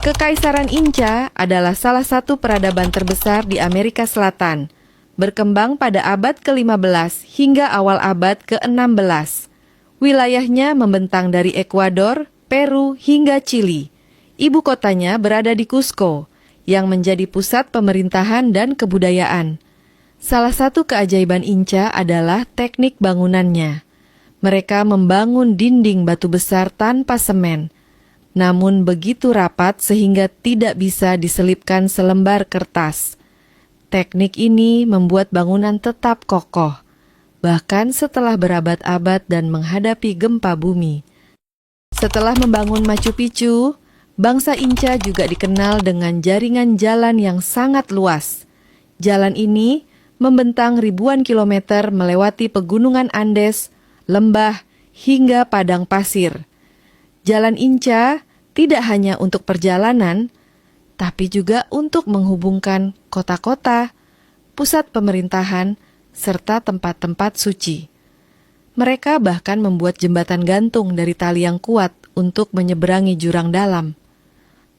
Kekaisaran Inca adalah salah satu peradaban terbesar di Amerika Selatan, berkembang pada abad ke-15 hingga awal abad ke-16. Wilayahnya membentang dari Ekuador, Peru, hingga Chili. Ibu kotanya berada di Cusco, yang menjadi pusat pemerintahan dan kebudayaan. Salah satu keajaiban Inca adalah teknik bangunannya. Mereka membangun dinding batu besar tanpa semen, namun begitu rapat sehingga tidak bisa diselipkan selembar kertas. Teknik ini membuat bangunan tetap kokoh, bahkan setelah berabad-abad dan menghadapi gempa bumi. Setelah membangun Machu Picchu, bangsa Inca juga dikenal dengan jaringan jalan yang sangat luas. Jalan ini membentang ribuan kilometer melewati pegunungan Andes, lembah, hingga padang pasir. Jalan Inca tidak hanya untuk perjalanan, tapi juga untuk menghubungkan kota-kota, pusat pemerintahan, serta tempat-tempat suci. Mereka bahkan membuat jembatan gantung dari tali yang kuat untuk menyeberangi jurang dalam.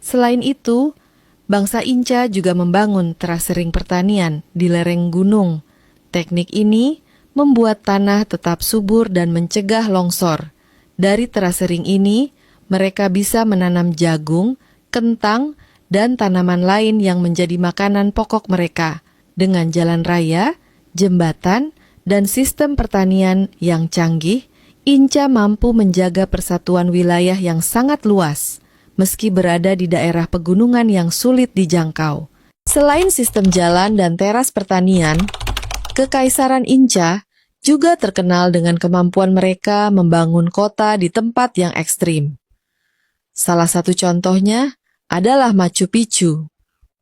Selain itu, bangsa Inca juga membangun terasering pertanian di lereng gunung. Teknik ini membuat tanah tetap subur dan mencegah longsor. Dari terasering ini, mereka bisa menanam jagung, kentang, dan tanaman lain yang menjadi makanan pokok mereka. Dengan jalan raya, jembatan, dan sistem pertanian yang canggih, Inca mampu menjaga persatuan wilayah yang sangat luas, meski berada di daerah pegunungan yang sulit dijangkau. Selain sistem jalan dan teras pertanian, Kekaisaran Inca juga terkenal dengan kemampuan mereka membangun kota di tempat yang ekstrim. Salah satu contohnya adalah Machu Picchu,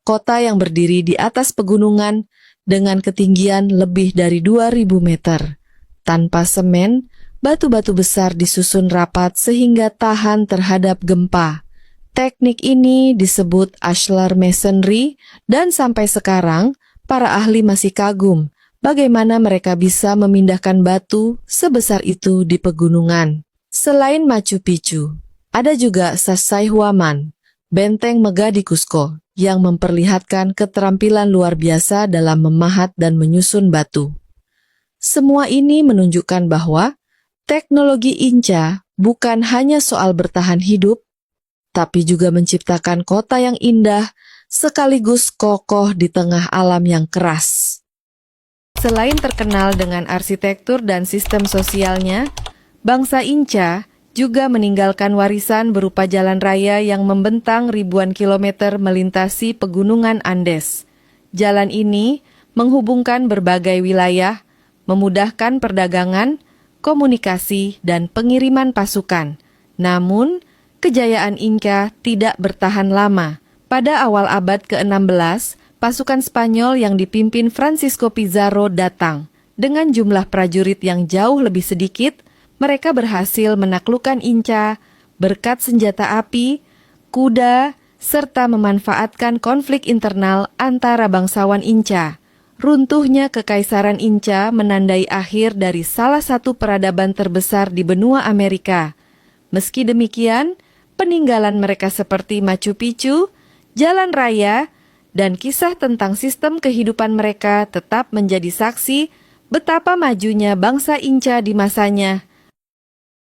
kota yang berdiri di atas pegunungan dengan ketinggian lebih dari 2.000 meter. Tanpa semen, batu-batu besar disusun rapat sehingga tahan terhadap gempa. Teknik ini disebut ashlar masonry dan sampai sekarang para ahli masih kagum bagaimana mereka bisa memindahkan batu sebesar itu di pegunungan. Selain Machu Picchu, ada juga Sacsayhuaman, benteng megah di Cusco, yang memperlihatkan keterampilan luar biasa dalam memahat dan menyusun batu. Semua ini menunjukkan bahwa teknologi Inca bukan hanya soal bertahan hidup, tapi juga menciptakan kota yang indah sekaligus kokoh di tengah alam yang keras. Selain terkenal dengan arsitektur dan sistem sosialnya, bangsa Inca juga meninggalkan warisan berupa jalan raya yang membentang ribuan kilometer melintasi pegunungan Andes. Jalan ini menghubungkan berbagai wilayah, memudahkan perdagangan, komunikasi, dan pengiriman pasukan. Namun, kejayaan Inca tidak bertahan lama. Pada awal abad ke-16, pasukan Spanyol yang dipimpin Francisco Pizarro datang. Dengan jumlah prajurit yang jauh lebih sedikit, mereka berhasil menaklukkan Inca berkat senjata api, kuda, serta memanfaatkan konflik internal antara bangsawan Inca. Runtuhnya Kekaisaran Inca menandai akhir dari salah satu peradaban terbesar di benua Amerika. Meski demikian, peninggalan mereka seperti Machu Picchu, jalan raya, dan kisah tentang sistem kehidupan mereka tetap menjadi saksi betapa majunya bangsa Inca di masanya